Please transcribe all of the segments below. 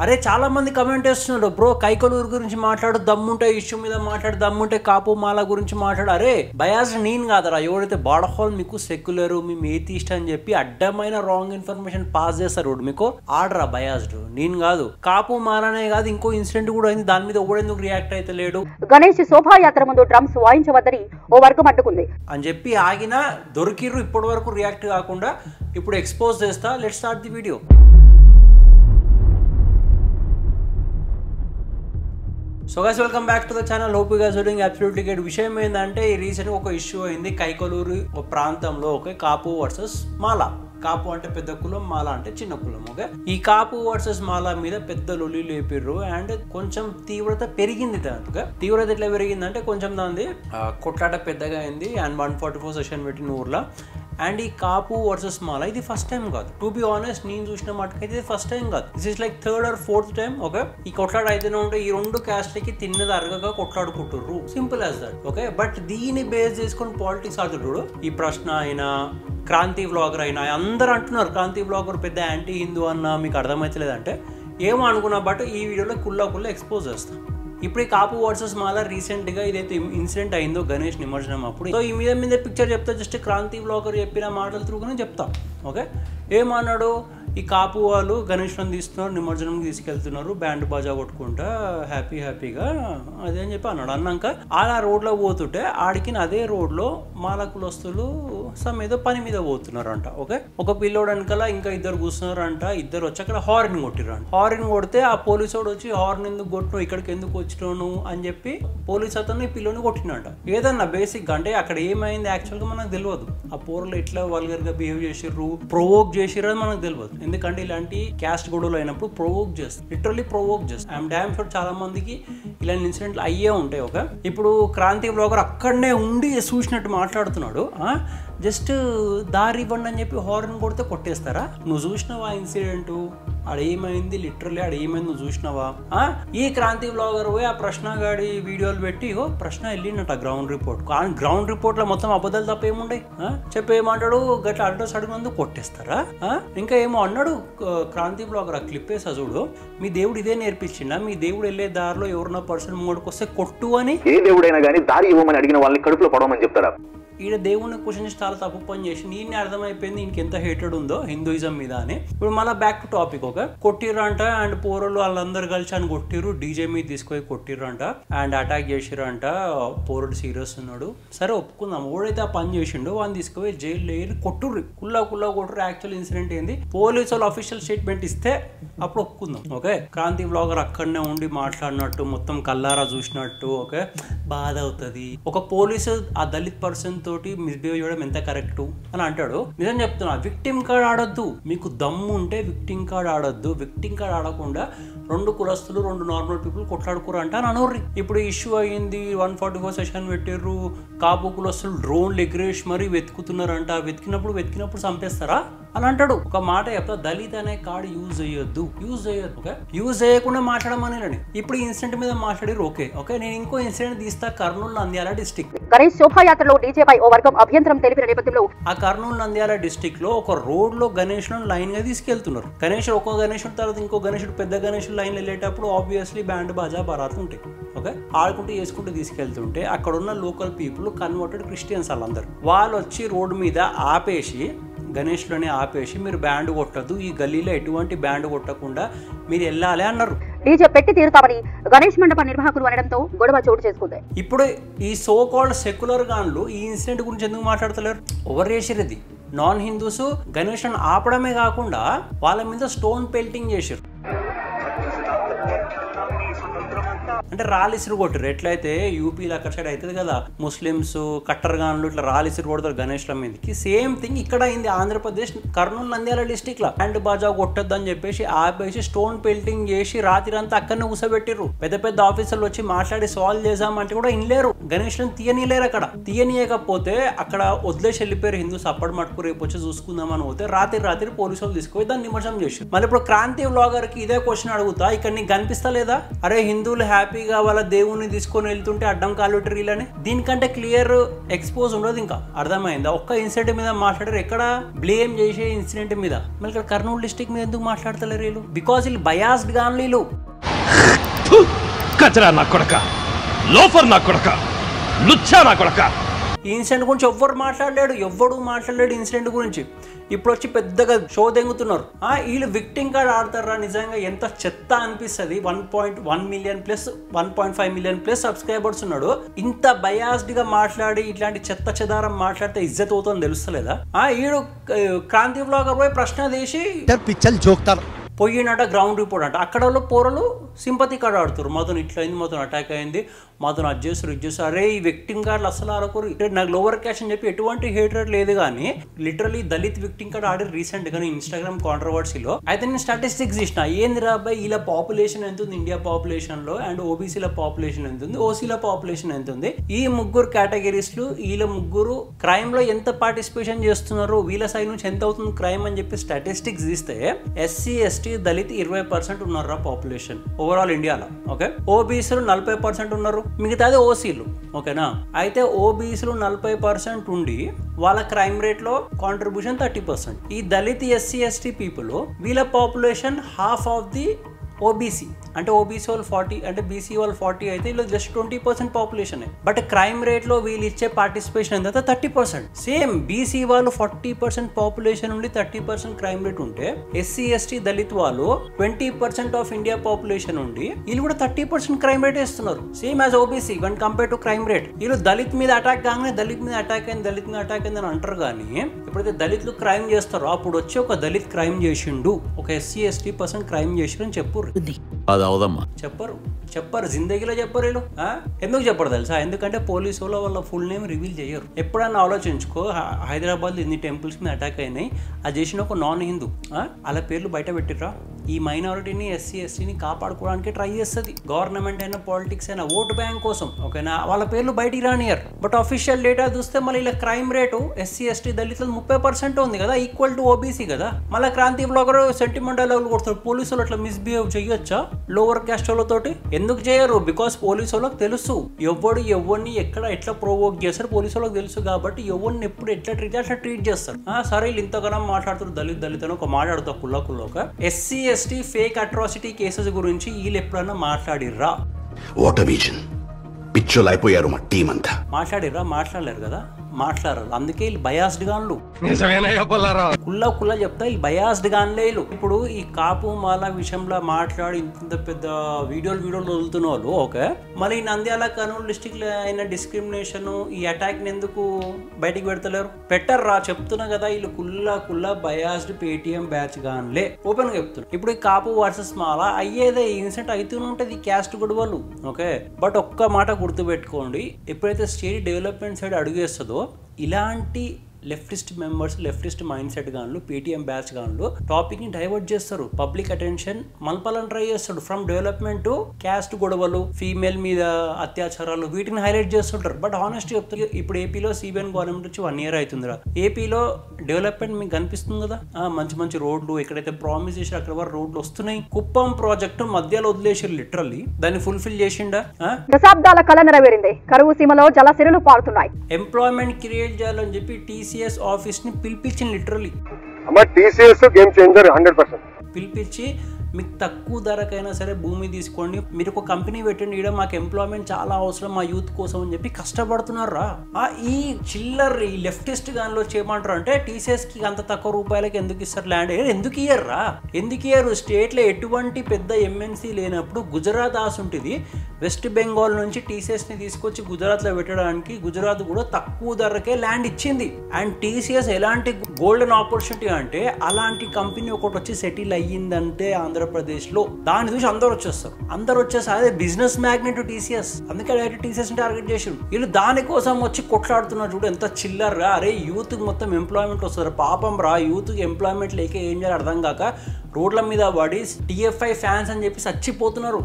అరే చాలా మంది కమెంట్ చేస్తున్నారు, బ్రో కైకలూరు గురించి మాట్లాడు, దమ్ముంటే ఇష్యూ మీద మాట్లాడు, దమ్ముంటే కాపు మాల గురించి మాట్లాడు. అరే బయాస్ నేను కాదరా, ఎవరైతే బాడహోల్ మీకు సెక్యులర్ మీ ఏథీస్ట్ అని చెప్పి అడ్డమైన రాంగ్ ఇన్ఫర్మేషన్ పాస్ చేస్తారు మీకు ఆడరా బయాస్డ్, నేను కాదు. కాపు మాలనే కాదు, ఇంకో ఇన్సిడెంట్ కూడా అయింది, దాని మీద ఎవడెందుకు రియాక్ట్ అయితే లేడు. గణేష్ శోభాయాత్ర ముందు డ్రమ్స్ వాయించవద్దని ఓ వర్గం అడ్డుకుంది అని చెప్పి ఆగినా దొరికిర్రు, ఇప్పటి వరకు రియాక్ట్ కాకుండా ఇప్పుడు ఎక్స్పోజ్ చేస్తా. Let's start the video. So guys welcome back to the channel. Hope you guys are doing absolutely great. విషయం ఏంటంటే ఈ రీసెంట్ ఒక ఇష్యూ అయింది కైకలూరు ప్రాంతంలో. ఓకే, కాపు వర్సెస్ మాల. కాపు అంటే పెద్ద కులం, మాల అంటే చిన్న కులం. ఓకే, ఈ కాపు వర్సెస్ మాల మీద పెద్ద లొల్లి లేపిర్రు అండ్ కొంచెం తీవ్రత పెరిగింది. దాంట్లో తీవ్రత ఎట్లా పెరిగిందంటే కొంచెం దాని కొట్లాట పెద్దగా అయింది అండ్ 144 సెషన్ పెట్టిన ఊర్లో. అండ్ ఈ కాపు వర్సెస్ మాల ఇది ఫస్ట్ టైం కాదు, టు బి ఆనెస్ట్. నేను చూసిన మటుకైతే ఇది ఫస్ట్ టైం కాదు, this is like third or fourth time. Okay, ఈ కొట్లాట అయితేనే ఉంటే ఈ రెండు క్యాస్ట్లకి తిన్నది అరగగా కొట్లాడుకుంటుర్రు, simple as that. Okay, but దీన్ని బేస్ చేసుకొని పాలిటిక్స్ ఆడుతుడు. ఈ ప్రశ్న అయినా క్రాంతి వ్లాగర్ అయినా అందరూ అంటున్నారు క్రాంతి వ్లాగర్ పెద్ద యాంటీ హిందూ అన్న, మీకు అర్థమవుతలేదంటే ఏమో అనుకున్నా. బట్ ఈ వీడియోలో కుల్లా ఎక్స్పోజ్ చేస్తాం. ఇప్పుడు ఈ కాపు వర్సెస్ మాల రీసెంట్ గా ఇదైతే ఇన్సిడెంట్ అయిందో గణేష్ నిమజ్జనం అప్పుడు, సో ఈ మీద పిక్చర్ చెప్తా, జస్ట్ క్రాంతి వ్లాగర్ చెప్పిన మాటలు త్రూగానే చెప్తా. ఓకే, ఏమన్నాడు, ఈ కాపు వాళ్ళు గణేష్లను తీస్తున్నారు, నిమజ్జనంకి తీసుకెళ్తున్నారు, బ్యాండ్ బాజా కొట్టుకుంటా హ్యాపీగా అదే అని చెప్పి అన్నాడు. అన్నాక అలా రోడ్లో పోతుంటే ఆడికి అదే రోడ్లో మాల కులస్తులు ఏదో పని మీద పోతున్నారంట. ఓకే, ఒక పిల్లోడు వెనకాల ఇంకా ఇద్దరు కూర్చున్నారంట. ఇద్దరు వచ్చి అక్కడ హార్న్ కొట్టిరంట. హార్న్ కొడితే ఆ పోలీసు వాడు వచ్చి హార్న్ ఎందుకు కొట్టినావు, ఇక్కడికి ఎందుకు వచ్చినావు అని చెప్పి పోలీస్ అతను ఈ పిల్లోని కొట్టినంట. ఏదన్నా బేసిక్ అంటే అక్కడ ఏమైంది యాక్చువల్గా మనకు తెలియదు. ఆ పోరలు ఎట్లా వల్గర్ గా బిహేవ్ చేసిర్రు, ప్రొవోక్ చేసిర్రు అని మనకు తెలియదు. ఎందుకంటే ఇలాంటి క్యాస్ట్ గొడవలు అయినప్పుడు ప్రొవోక్ చేస్తారు, లిటరల్లీ ప్రొవోక్ చేస్తారు. ఐఎమ్ డామ్ షూర్ చాలా మందికి ఇలాంటి ఇన్సిడెంట్లు అయ్యే ఉంటాయి. ఓకే, ఇప్పుడు క్రాంతి వ్లాగర్ అక్కడనే ఉండి చూసినట్టు మాట్లాడుతున్నాడు. జస్ట్ దారి ఇవ్వండి అని చెప్పి హార్న్ కొడితే కొట్టేస్తారా? నువ్వు చూసినావా ఇన్సిడెంట్, ఆడేమైంది, లిటరల్లీ ఆడేమైంది నువ్వు చూసినావా? ఈ క్రాంతి వ్లాగర్ పోయి ఆ ప్రశ్న గాడి వీడియోలు పెట్టి ప్రశ్న వెళ్ళినట్టు గ్రౌండ్ రిపోర్ట్. గ్రౌండ్ రిపోర్ట్ లో మొత్తం అబద్ధాలు తప్ప ఏముంటాయి? చెప్పేమంటాడు, గట్లా అడ్రస్ అడిగినందుకు కొట్టేస్తారా? ఇంకా ఏమో అన్నాడు క్రాంతి వ్లాగర్, ఆ క్లిప్ వేసా చూడు, మీ దేవుడు ఇదే నేర్పించిందా? మీ దేవుడు వెళ్ళే దారిలో ఎవరన్నా పర్సన్ మూడుకు వస్తే కొట్టు అని. ఏ దేవుడైనా కానీ దారి ఇవ్వమని అడిగిన వాళ్ళని కడుపులో పడవమని చెప్తారా? ఈడ దేవుడిని క్వశ్చన్ చాలా తప్పు పని చేసి ఈయన అర్థమైపోయింది ఈయనకి ఎంత హేటెడ్ ఉందో హిందూయిజం మీద అని. ఇప్పుడు మళ్ళీ బ్యాక్ టు టాపిక్. ఓకే, కొట్టిర్రంట అండ్ పోరలు వాళ్ళందరూ కలిసి అని కొట్టిర్రు, డీజే మీద తీసుకొని కొట్టిర్రంట అండ్ అటాక్ చేసిర్రంట. పోరడు సీరియస్ ఉన్నాడు, సరే ఒప్పుకుందాం, ఓడైతే ఆ పని చేసిండో వాడిని తీసుకుపోయి జైల్లో వేసి కొట్టుర్రు, కుల్లా కొట్టుర్రు. యాక్చువల్ ఇన్సిడెంట్ ఏంది, పోలీసు వాళ్ళు అఫీషియల్ స్టేట్మెంట్ ఇస్తే అప్పుడు ఒప్పుకుందాం. ఓకే, క్రాంతి వ్లాగర్ అక్కడనే ఉండి మాట్లాడినట్టు మొత్తం కల్లారా చూసినట్టు ఓకే బాధ అవుతుంది. ఒక పోలీసు ఆ దళిత్ పర్సన్ తోటి మిస్బిహేవ్ చేయడం ఎంత కరెక్ట్ అని అంటాడు. నిజం చెప్తున్నా, విక్టిమ్ కార్డ్ ఆడొద్దు, మీకు దమ్ము ఉంటే విక్టిమ్ కార్డ్ ఆడొద్దు. విక్టిమ్ కార్డ్ ఆడకుండా రెండు కులస్తులు రెండు నార్మల్ పీపుల్ కొట్లాడుకోరు అంటే అని అనోర్రి. ఇప్పుడు ఇష్యూ అయ్యింది, 144 సెషన్ పెట్టిర్రు, కాపు కులస్తులు డ్రోన్లు ఎగ్రేష్ మరి వెతుకుతున్నారంట. వెతికినప్పుడు చంపేస్తారా అని అంటాడు. ఒక మాట చెప్తా, దళిత్ అనే కార్డు యూజ్ చేయొద్దు. ఓకే, యూజ్ చేయకుండా మాట్లాడమని. ఇప్పుడు ఇన్సిడెంట్ మీద మాట్లాడారు. ఓకే, నేను ఇంకో ఇన్సిడెంట్ తీస్తా. కర్నూలు నంద్యాల డిస్ట్రిక్ట్ గణేష్ శోభాయాత్రలో డీజేపై ఓ వర్గం అభ్యంతరం తెలిపిన నేపథ్యంలో ఆ కర్నూలు నంద్యాల డిస్ట్రిక్ట్ లో ఒక రోడ్ లో గణేష్లను లైన్ గా తీసుకెళ్తున్నారు. ఒక్కో గణేశుడు తర్వాత ఇంకో గణేశుడు, పెద్ద గణేశుడు లైన్ వెళ్ళేటప్పుడు ఆబ్వియస్లీ బ్యాండ్ బాజా బరాత్ ఉంటాయి. ఓకే, ఆడుకుంటూ వేసుకుంటూ తీసుకెళ్తుంటే అక్కడ ఉన్న లోకల్ పీపుల్ కన్వర్టెడ్ క్రిస్టియన్స్ వాళ్ళు వచ్చి రోడ్డు మీద ఆపేసి గణేష్లోనే ఆపేసి మీరు బ్యాండ్ కొట్టద్దు, ఈ గల్లీలో ఎటువంటి బ్యాండ్ కొట్టకుండా మీరు వెళ్ళాలి అన్నారు. డీజే పెట్టి తీరుతామని గణేష్ మండప నిర్వాహకులు అనడంతో గొడవ చోటు చేసుకుంది. ఇప్పుడు ఈ సో కాల్డ్ సెక్యులర్ గాన్లు ఈ ఇన్సిడెంట్ గురించి ఎందుకు మాట్లాడతలేరు? ఓవర్ చేసిరది. నాన్ హిందూస్ గణేష్ను ఆపడమే కాకుండా వాళ్ళ మీద స్టోన్ పెల్టింగ్ చేసారు. అంటే రాలిసిరు కొట్టారు. ఎట్లయితే యూపీలో అక్కడ సైడ్ అవుతుంది కదా, ముస్లిమ్స్ కట్టర్గాన్లు ఇట్లా రాలిసిరు కొడతారు గణేష్ల మీదకి, సేమ్ థింగ్ ఇక్కడ అయింది ఆంధ్రప్రదేశ్ కర్నూలు నంద్యాల డిస్టిక్ లో. హ్యాండ్ బాజా కొట్టద్దు అని చెప్పేసి ఆపేసి స్టోన్ పెల్టింగ్ చేసి రాత్రి అంతా అక్కడనే కూసబెట్టిర్రు. పెద్ద ఆఫీసర్లు వచ్చి మాట్లాడి సాల్వ్ చేసామంటే కూడా ఇన్లేరు, గణేష్లను తీయనీయలేరు. అక్కడ తీయనీయకపోతే అక్కడ వదిలేసి వెళ్ళిపోయారు హిందూస్. అప్పటి మటుకు రేపు వచ్చి చూసుకుందామని పోతే రాత్రి పోలీసు వాళ్ళు తీసుకుపోయి దాన్ని నిమజ్జనం చేసి. మళ్ళీ ఇప్పుడు క్రాంతి వ్లాగర్ కి ఇదే క్వశ్చన్ అడుగుతా, ఇక్కడ నీకు కనిపిస్తా లేదా? అరే హిందువులు హ్యాపీ హ్యాపీగా వాళ్ళ దేవుణ్ణి తీసుకొని వెళ్తుంటే అడ్డం కాలుటి రీలని. దీనికంటే క్లియర్ ఎక్స్పోజ్ ఉండదు. ఇంకా అర్థమైందా? ఒక్క ఇన్సిడెంట్ మీద మాట్లాడారు, ఎక్కడ బ్లేమ్ చేసే ఇన్సిడెంట్ మీద. మళ్ళీ ఇక్కడ కర్నూలు డిస్ట్రిక్ట్ మీద ఎందుకు మాట్లాడతలేరు వీళ్ళు? బికాస్ వీళ్ళు బయాస్డ్ గాను. వీళ్ళు కచరా నా కొడక, లోఫర్ నా కొడక, లుచ్చా నా కొడక. ఈ ఇన్సిడెంట్ గురించి ఎవ్వరు మాట్లాడలేడు ఇన్సిడెంట్ గురించి. ఇప్పుడు వచ్చి పెద్దగా షో దెంగుతున్నారు. వీళ్ళు విక్టింగ్ కార్డ్ ఆడతారా? నిజంగా ఎంత చెత్త అనిపిస్తుంది. 1.1 million plus 1.5 million plus subscribers ఉన్నాడు. ఇంత బయాస్డ్ గా మాట్లాడి ఇట్లాంటి చెత్త చెదారం మాట్లాడితే ఇజ్జత్ అవుతుందని తెలుస్తలేదా? వీడు క్రాంతి బ్లాగర్ పోయి ప్రశ్న తీసి పిచ్చల్ జోక్తారు పోయినట గ్రౌండ్ రిపోర్ట్ అంట. అక్కడ వాళ్ళు పోరలు సింపతి కార్డ్ ఆడుతారు. మధును ఇట్లా అయింది, మధును అటాక్ అయింది, మధును అది చేస్తారు. అరే ఈ విక్టింగ్ కార్డులు అసలు ఆడకూరు. నాకు లోవర్ క్యాష్ అని చెప్పి ఎటువంటి హేటెడ్ లేదు. కానీ లిటరలీ దళిత్ విక్టింగ్ కార్డ్ ఆడి రీసెంట్ గా ఇన్స్టాగ్రామ్ కాంట్రవర్సీలో అయితే నేను స్టాటిస్టిక్స్ ఇచ్చిన. ఏంది రాబాయ్, వీళ్ళ పాపులేషన్ ఎంత ఉంది ఇండియా పాపులేషన్ లో, అండ్ ఓబీసీల పాపులేషన్ ఎంత ఉంది, ఓసీల పాపులేషన్ ఎంత ఉంది, ఈ ముగ్గురు కేటగిరీస్ లో వీళ్ళ ముగ్గురు క్రైమ్ లో ఎంత పార్టిసిపేషన్ చేస్తున్నారు, వీళ్ళ సైడ్ నుంచి ఎంత అవుతుంది క్రైమ్ అని చెప్పి స్టాటిస్టిక్స్ ఇస్తే ఎస్సీ ఎస్టీ దళిత్ 20% ఉన్నారా పాపులేషన్ ఓవరాల్ ఇండియాలో. ఓకే, ఓబీసీలు 40% ఉన్నారు, మిగతాది ఓసీలు. ఓకేనా? అయితే ఓబీసీలు 40% ఉండి వాళ్ళ క్రైమ్ రేట్ లో కాంట్రిబ్యూషన్ 30%. ఈ దళిత్ ఎస్సీ ఎస్టీ పీపుల్ వీళ్ళ population half of the OBC. అంటే ఓబీసీ వాళ్ళు 40, అంటే బీసీ వాళ్ళు 40 అయితే వీళ్ళు just 20% population. But crime rate లో వీళ్ళు ఇచ్చే పార్టిసిపేషన్ ఎంత? 30%. సేమ్ బీసీ వాళ్ళు 40% పాపులేషన్ ఉండి 30% క్రైమ్ రేట్ ఉంటే, ఎస్సీ ఎస్టీ దళిత్ వాళ్ళు 20% ఆఫ్ ఇండియా పాపులేషన్ ఉండి వీళ్ళు కూడా 30% క్రైమ్ రేట్ ఇస్తున్నారు. Same as OBC one compare to crime rate. వీళ్ళు దళిత్ మీద అటాక్ కాగానే దళిత్ మీద అటాక్ అయింది అని అంటారు. కానీ ఎప్పుడైతే దళితులు క్రైమ్ చేస్తారో అప్పుడు వచ్చి ఒక దళిత్ క్రైమ్ చేసిండు, ఒక ఎస్సీ ఎస్టీ పర్సన్ క్రైమ్ చేసిండు అని చెప్పు. చెప్పరు జిందగీలో చెప్పరు వీళ్ళు. ఎందుకు చెప్పరు తెలుసా? ఎందుకంటే పోలీసు వాళ్ళ ఫుల్ నేమ్ రివీల్ చేయరు. ఎప్పుడన్నా ఆలోచించుకో, హైదరాబాద్ ఎన్ని టెంపుల్స్ మీద అటాక్ అయినాయి, అది చేసిన ఒక నాన్ హిందూ అలా పేర్లు బయట పెట్టిర్రా? ఈ మైనారిటీని ఎస్సీ ఎస్టీని కాపాడుకోవడానికి ట్రై చేస్తుంది గవర్నమెంట్ అయినా, పాలిటిక్స్ అయినా, ఓటు బ్యాంక్ కోసం. ఓకేనా? వాళ్ళ పేర్లు బయటికి రానియర్. బట్ అఫీషియల్ డేటా చూస్తే మళ్ళీ ఇలా క్రైమ్ రేటు ఎస్సీ ఎస్టీ దళితులు 30% ఉంది కదా, ఈక్వల్ టు ఓబీసీ కదా. మళ్ళీ క్రాంతి బ్లాగర్ సెంటిమెంటల్ లెవెల్ కొడతారు. పోలీసులు అట్లా మిస్బిహేవ్ చేయొచ్చా లోవర్ క్యాస్ట్ వాళ్ళతోటి? ఎందుకు చేయరు? బికాస్ పోలీసు వాళ్ళకి తెలుసు ఎవరిని ఎట్లా ప్రొవోక్ చేస్తారు. పోలీసు వాళ్ళకి తెలుసు కాబట్టి ఎవరిని ఎప్పుడు ఎట్లా ట్రీట్ చేస్తారు. సరే వీళ్ళు ఇంతగానో మాట్లాడుతారు దళిత్ అని ఒక మాట్లాడుతారు కుళ్ళ. SC ST fake atrocity cases గురించి వీళ్ళు ఎప్పుడన్నా మాట్లాడిర్రా? పిచ్చోలు అయిపోయారు మా టీం అంతా. మాట్లాడిర్రా? మాట్లాడలేరు కదా, మాట్లాడరు. అందుకే వీళ్ళు బయాస్డ్ గాన్లు. కుళ్ళ చెప్తా వీళ్ళు బయాస్డ్ గాన్లే. ఇప్పుడు ఈ కాపు మాల విషయంలో మాట్లాడి ఇంత పెద్ద వీడియోలు వదులుతున్న వాళ్ళు, ఓకే, మళ్ళీ నంద్యాల కర్నూలు డిస్ట్రిక్ట్ లో అయిన డిస్క్రిమినేషన్, ఈ అటాక్ ని ఎందుకు బయటికి పెడతలేరు? పెట్టర్రా? చెప్తున్నా కదా, వీళ్ళు కుళ్ళ బయాస్డ్ పేటిఎం బ్యాచ్ గాన్లే. ఓపెన్ గా చెప్తున్నా. ఇప్పుడు ఈ కాపు వర్సెస్ మాల అయ్యేదే ఇన్సిడెంట్ అవుతూనే ఉంటది, క్యాస్ట్ గొడవలు. ఓకే, బట్ ఒక్క మాట గుర్తుపెట్టుకోండి, ఎప్పుడైతే స్టేట్ డెవలప్మెంట్ సైడ్ అడుగేస్తుందో ఇలాంటి leftist members, leftist mindset గాన్లు, పేటిఎం బ్యాచ్ గాన్లు టాపిక్ ని డైవర్ట్ చేస్తారు, పబ్లిక్ అటెన్షన్ మలపాలని ట్రై చేస్తాడు. ఫ్రమ్ డెవలప్మెంట్ టు క్యాస్ట్ గొడవలు, ఫీమేల్ మీద అత్యాచారాలు, వీటిని హైలైట్ చేస్తుంటారు. బట్ హానెస్ట్ చెప్తారు, ఇప్పుడు ఏపీలో సిబిఎన్ గవర్నమెంట్ వచ్చి 1 year అవుతుందిరా. ఏపీలో డెవలప్మెంట్ మీకు కనిపిస్తుంది కదా, మంచి రోడ్లు ఎక్కడైతే ప్రామిస్ చేసి అక్కడ వరకు రోడ్లు వస్తున్నాయి. కుప్పం ప్రాజెక్టు మధ్యలో వదిలేసారు, లిటరల్లీ దాన్ని ఫుల్ఫిల్ చేసిండా? దశాబ్దాల కళ నెరవేరింది. కరువు సీమలో జలసిరులు పారుతున్నాయి. ఎంప్లాయ్మెంట్ క్రియేట్ చేయాలని చెప్పి టీసీఎస్ ఆఫీస్ ని పిలిపించింది, లిటరల్లీ టీసీఎస్ గేమ్ చేంజర్ 100%. పిలిపించి మీకు తక్కువ ధరకైనా సరే భూమి తీసుకోండి, మీరు ఒక కంపెనీ పెట్టండి, ఇక్కడ మాకు ఎంప్లాయ్మెంట్ చాలా అవసరం మా యూత్ కోసం అని చెప్పి కష్టపడుతున్నారా? ఈ చిల్లర్ ఈ లెఫ్టిస్ట్ గాన్లో చేయమంటారు అంటే టీసీఎస్ కి అంత తక్కువ రూపాయలకి ఎందుకు ఇస్తారు ల్యాండ్? ఎందుకు ఇయ్యరు? స్టేట్ లో ఎటువంటి పెద్ద ఎంఎన్సీ లేనప్పుడు గుజరాత్ ఆశ ఉంటుంది, వెస్ట్ బెంగాల్ నుంచి టీసీఎస్ ని తీసుకొచ్చి గుజరాత్ లో పెట్టడానికి గుజరాత్ కూడా తక్కువ ధరకే ల్యాండ్ ఇచ్చింది. అండ్ టీసీఎస్ ఎలాంటి గోల్డెన్ ఆపర్చునిటీ అంటే, అలాంటి కంపెనీ ఒకటి వచ్చి సెటిల్ అయ్యిందంటే ఆంధ్రప్రదేశ్ లో, దాన్ని చూసి అందరు వచ్చేస్తారు. అదే బిజినెస్ మ్యాగ్నెట్ టీసీఎస్, అందుకే డైరెక్ట్ టీసీఎస్ టార్గెట్ చేసి వీళ్ళు దానికోసం వచ్చి కొట్లాడుతున్నారు. చూడు ఎంత చిల్లర్గా. అరే యూత్ మొత్తం ఎంప్లాయ్మెంట్ వస్తారు, పాపం రా, యూత్ ఎంప్లాయ్మెంట్ లేక ఏం చేయాలి అర్థం కాక రోడ్ల మీద పడి టీఎఫ్ఐ ఫ్యాన్స్ అని చెప్పి చచ్చిపోతున్నారు.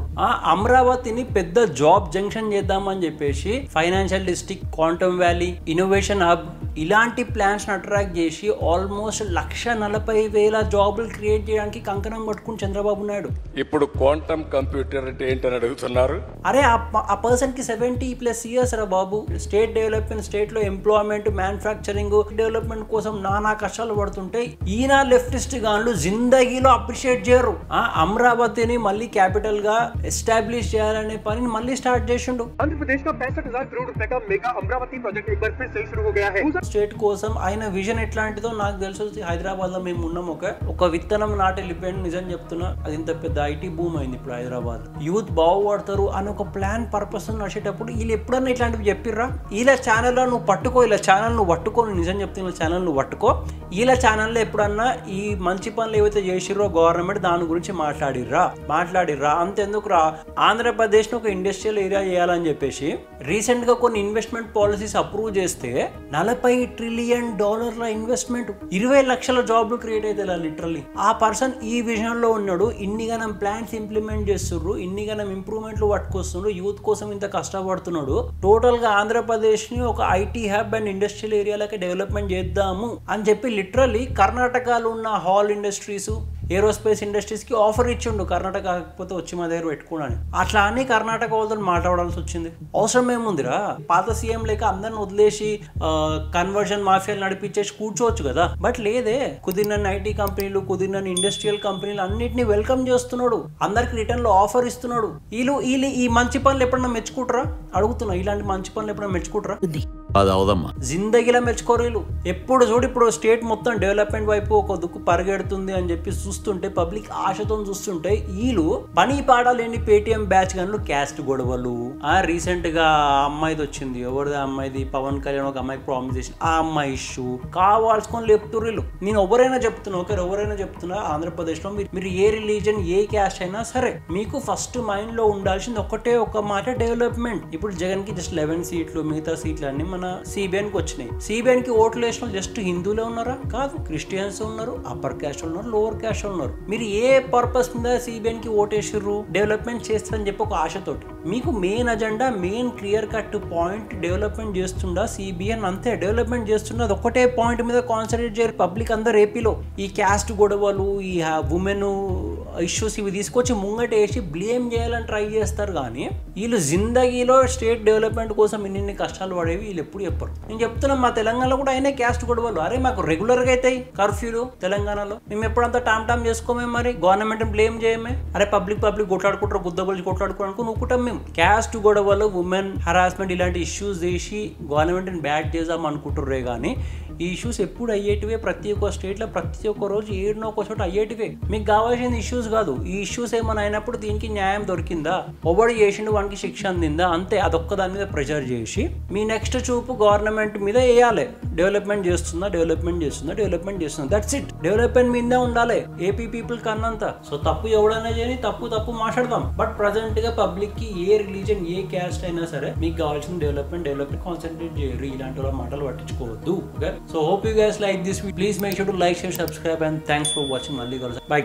అమరావతిని పెద్ద జాబ్ జంక్షన్ చేద్దామని చెప్పేసి financial district, quantum valley, innovation hub, ఇలాంటి ప్లాన్స్ అట్రాక్ట్ చేసి ఆల్మోస్ట్ 1,40,000 జాబులు క్రియేట్ చేయడానికి కంకణం పట్టుకుని చంద్రబాబు నాయుడు. ఇప్పుడు క్వాంటమ్ కంప్యూటర్ అంటే ఏంటని అడుగుతున్నారు. అరే ఆ పర్సన్ కి 70+ ఇయర్స్ రా బాబు. స్టేట్ డెవలప్మెంట్, స్టేట్ లో ఎంప్లాయ్మెంట్, మ్యానుఫ్యాక్చరింగ్ డెవలప్మెంట్ కోసం నానా కష్టాలు పడుతుంటే ఈయన లెఫ్టిస్ట్ గాన్లు జిందగీలో అప్రిషియేట్ చేయరు. అమరావతిని మళ్ళీ క్యాపిటల్ గా ఎస్టాబ్లిష్ చేయాలనే పనిని మళ్ళీ స్టార్ట్ చేసిండు. आंध्र का 65,000 करोड़ रुपए का मेगा अमरावती प्रोजेक्ट एक बार फिर से शुरू हो गया है. స్టేట్ కోసం ఆయన విజన్ ఎట్లాంటిదో నాకు తెలుసు. హైదరాబాద్ లో మేము ఉన్నాం, ఒక విత్తనం నాటి వెళ్ళిపోయింది. నిజం చెప్తున్నా, అది ఇంత పెద్ద ఐటీ భూమి అయింది ఇప్పుడు హైదరాబాద్. యూత్ బాగుపడతారు అని ఒక ప్లాన్ పర్పస్ నడిచేటప్పుడు వీళ్ళు ఎప్పుడన్నా ఇట్లాంటివి చెప్పిర్రా? వీళ్ళ ఛానల్ నువ్వు పట్టుకో, ఇలా ఛానల్ నువ్వు పట్టుకో, నిజం చెప్తున్నా ఛానల్ నువ్వు పట్టుకో. వీళ్ళ ఛానల్లో ఎప్పుడన్నా ఈ మంచి పనులు ఏవైతే చేసిర్రో గవర్నమెంట్ దాని గురించి మాట్లాడిర్రా? అంతెందుకు రా, ఆంధ్రప్రదేశ్ ను ఒక ఇండస్ట్రియల్ ఏరియా చేయాలని చెప్పేసి రీసెంట్ గా కొన్ని ఇన్వెస్ట్మెంట్ పాలసీస్ అప్రూవ్ చేస్తే $40 ట్రిలియన్ ఇన్వెస్ట్మెంట్, 20 లక్షల జాబ్లు క్రియేట్ అయితే లిటరల్లీ. ఆ పర్సన్ ఈ విజన్ లో ఉన్నాడు. ఇన్నిగానం ప్లాన్స్ ఇంప్లిమెంట్ చేస్తున్నారు, ఇన్నిగానం ఇంప్రూవ్మెంట్లు పట్టుకొస్తున్నారు, యూత్ కోసం ఇంత కష్టపడుతున్నాడు. టోటల్ గా ఆంధ్రప్రదేశ్ ని ఒక ఐటీ హబ్ అండ్ ఇండస్ట్రియల్ ఏరియాలకి డెవలప్మెంట్ చేద్దాము అని చెప్పి లిటరల్లీ కర్ణాటకలో ఉన్న హాల్ ఇండస్ట్రీస్, ఏరోస్పేస్ ఇండస్ట్రీస్ కి ఆఫర్ ఇచ్చిండు. కర్ణాటక కాకపోతే వచ్చి మా దగ్గర పెట్టుకోవడానికి. అట్లా అని కర్ణాటక వాళ్ళతో మాట్లాడాల్సి వచ్చింది. అవసరం ఏముందిరా? పాత సీఎం లేక అందరిని వదిలేసి కన్వర్జన్ మాఫియాలు నడిపించేసి కూర్చోవచ్చు కదా. బట్ లేదే, కుదిరినన్ని ఐటీ కంపెనీలు, కుదిరినన్ని ఇండస్ట్రియల్ కంపెనీలు అన్నిటిని వెల్కమ్ చేస్తున్నాడు, అందరికి రిటర్న్ లో ఆఫర్ ఇస్తున్నాడు. వీళ్ళు ఈ మంచి పనులు ఎప్పుడన్నా మెచ్చుకుంటారా? అడుగుతున్నా, ఇలాంటి మంచి పనులు ఎప్పుడన్నా మెచ్చుకుంటారా? జిందగీలో మెచ్చుకోరు. ఎప్పుడు చూడు ఇప్పుడు స్టేట్ మొత్తం డెవలప్మెంట్ వైపు ఒక దుక్కు పరిగెడుతుంది అని చెప్పి చూస్తుంటే, పబ్లిక్ ఆశతో చూస్తుంటే వీళ్ళు పని పాడాలేని పేటిఎం బ్యాచ్ గన్లు, క్యాస్ట్ గొడవలు. రీసెంట్ గా అమ్మాయిది వచ్చింది, ఎవరిది అమ్మాయిది, పవన్ కళ్యాణ్ ఒక అమ్మాయికి ప్రామిస్ చేసి ఆ అమ్మాయి ఇష్యూ కావాల్సుకొని లేపుతుర్రు. నేను ఎవరైనా చెప్తున్నా ఆంధ్రప్రదేశ్ లో మీరు ఏ రిలీజన్, ఏ క్యాస్ట్ అయినా సరే, మీకు ఫస్ట్ మైండ్ లో ఉండాల్సింది ఒకటే ఒక మాట, డెవలప్మెంట్. ఇప్పుడు జగన్ కి జస్ట్ 11 సీట్లు, మిగతా సీట్లు అన్ని మన సిబిఎన్ కి వచ్చినాయి. సిబిఎన్ కి ఓట్లు వేసిన జస్ట్ హిందువులే ఉన్నారా? కాదు, క్రిస్టియన్స్ ఉన్నారు, అప్పర్ క్యాస్ట్ ఉన్నారు, లోవర్ క్యాస్ట్ ఉన్నారు. మీరు ఏ పర్పస్ మీద సిబిఎన్ కి ఓటేసిర్రు? డెవలప్మెంట్ చేస్తారని చెప్పి ఒక ఆశతోటి. మీకు main agenda, main clear cut point development చేస్తుందా సిబిఎన్? అంతే, డెవలప్మెంట్ చేస్తున్నా ఒకటే పాయింట్ మీద కాన్సన్ట్రేట్ చేయరు పబ్లిక్ అందరు. ఏపీలో ఈ క్యాస్ట్ గొడవలు, ఈ ఉమెన్ ఇష్యూస్ ఇవి తీసుకొచ్చి ముంగటేసి బ్లేమ్ చేయాలని ట్రై చేస్తారు. కానీ వీళ్ళు జిందగీలో స్టేట్ డెవలప్మెంట్ కోసం ఇన్ని కష్టాలు పడేవి వీళ్ళు ఎప్పుడు చెప్పరు. నేను చెప్తున్నా, మా తెలంగాణలో కూడా అయినా క్యాస్ట్ గొడవలు. అరే మాకు రెగ్యులర్ గా అవుతాయి కర్ఫ్యూలు తెలంగాణలో. మేము ఎప్పుడంతా టామ్ చేసుకోమే, మరి గవర్నమెంట్ బ్లేమ్ చేయమే. అరే పబ్లిక్ కొట్లాడుకుంటారు, గుద్దబలిచి కొట్లాడుకోవడానికి నూకుంటాం మేము. క్యాస్ట్ గొడవలు, ఉమెన్ హరాస్మెంట్ ఇలాంటి ఇష్యూస్ చేసి గవర్నమెంట్ బ్యాడ్ చేద్దాం అనుకుంటుర్రే. కానీ ఈ ఇష్యూస్ ఎప్పుడు అయ్యేటివే. ప్రతి ఒక్క స్టేట్ లో ప్రతి ఒక్క రోజు ఏడునో ఒక చోట అయ్యేటివే. మీకు కావాల్సిన ఇష్యూస్ కాదు. ఈ ఇష్యూస్ ఏమైనా అయినప్పుడు దీనికి న్యాయం దొరికిందా, ఒబడి చేసిండు వానికి శిక్ష అందిందా, అంతే. అదొక్క దాని మీద ప్రెజర్ చేసి మీ నెక్స్ట్ చూపు గవర్నమెంట్ మీద వేయాలి. డెవలప్మెంట్ చేస్తుందా, దట్స్ ఇట్. డెవలప్మెంట్ మీదే ఉండాలి ఏపీ పీపుల్ కన్నంత. సో తప్పు ఎవడైనా చేయని, తప్పు మాట్లాడదాం. బట్ ప్రజెంట్ గా పబ్లిక్ కి ఏ రిలీజన్, ఏ క్యాస్ట్ అయినా సరే మీకు కావాల్సిన డెవలప్మెంట్ కాన్సన్ట్రేట్ చేయరు. ఇలాంటి మాటలు పట్టించుకోవద్దు. Okay, so hope you guys like this video. Please make sure to like, share, subscribe and thanks for watching. Bye.